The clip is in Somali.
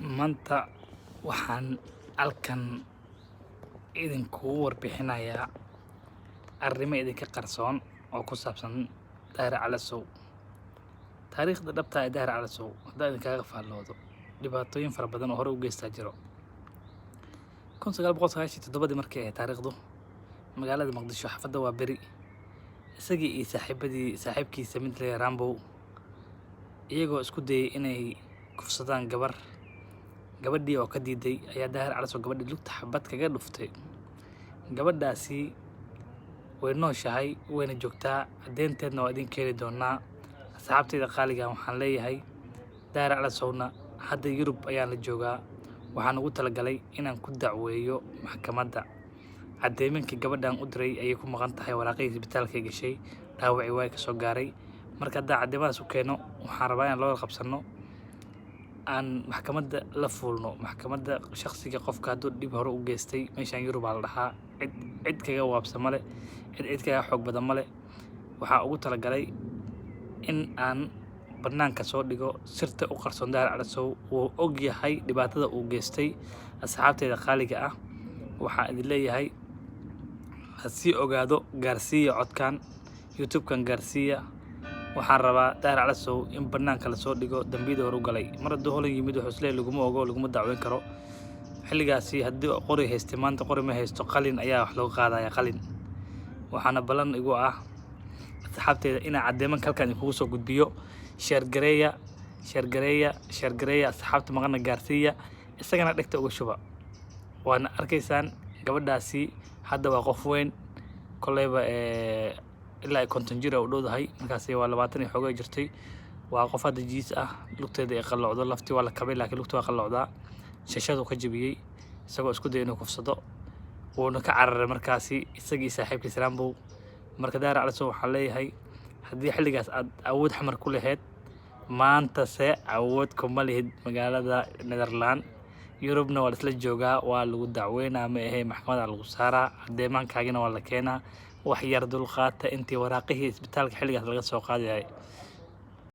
maanta waxaan halkan idinku warbixinayaa arrimo idinka qarsoon oo ku saabsan Daahir Calasow. Taariikhda dhabta ah ee Daahir Calasow haddii idinkaga faalloodo dhibaatooyin fara badan oo hore u geystaa jiro. 1997 markii ay taariikhdu magaalada Muqdisho xaafadda waa beri isagii iyo saaxiibkiisa mid la Rambo iyagoo isku dayay inay kufsadaan gabadhii oo ka diiday ayaa Daahir Calasow gabadhii lugta xabad kaga dhuftay. Gabadhaasi way nooshahay wayna joogtaa caddeynteedna waa idin keeni doonaa. Asxaabtayda qaaliga waxaan leeyahay Daahir Calasowna hadda Yurub ayaan la joogaa. waxaan ugu talagalay inaan ku dacweeyo maxkamadda. Cadeyminkii gabadhan u diray ayay ku maqan tahay waraaqihii isbitaalka gashay dhaawacii way ka soo gaaray. marka hadda cadeymahaas u keeno waxaan rabaa inaan loo qabsano aan maxkamadda la fuulno. maxkamadda shakhsiga qofka hadduu dhib hore u geystay meeshan Yurub baa la dhahaa cid kaga waabsan male cid kaga xoog badan male. waxaa ugu talagalay in aan banaanka soo dhigo sirta u qarsoon Daahir Calasow uu og yahay dhibaatada uu geystay. asxaabtayda qaaliga ah waxaa idin leeyahay ha sii ogaado gaarsiiya codkan YouTube-kan gaarsiiya. waxaan rabaa Daahir Calasow in banaanka la soo dhigo dambiyada hore u galay. mar hadduu holan yimid wuxuu isleeyahay laguma ogo laguma dacweyn karo. xilligaasi haddii qori haystay maanta qori ma haysto qalin ayaa wax looga qaadaya qalin. waxaana ballan igu ah asxaabtayda inaan cadeymanka halkan kugu soo gudbiyo. share gareeya asxaabta maqana gaarsiiya isagana dhegta uga shuba. waana arkaysaan gabadhaasi hadda waa qof weyn koleyba ilaa ay 50 jir u dhowdahay markaas waa 20 iyo xoogay jirtay. waa qof hadda jiis ah lugteeda ay qalloocdo laftii waa la kabay laakiin lugtu waa qalloocdaa. shashadu ka jabiyay isagoo isku day inuu kufsado wuuna ka cararay markaasi isagii saaxiibkiisa Rambo. marka Daahir Calasow waxaan leeyahay haddii xilligaas aad awood xamar ku lahayd maanta se awood kuma lihid magaalada Netherland. Yurubna waa isla joogaa waa lagu dacweynaa ma ahay maxkamadda lagu saaraa cadeymankaagina waa la keenaa. wax yar dulqaata intii waraaqihii isbitaalka xilligaas laga soo qaadayay.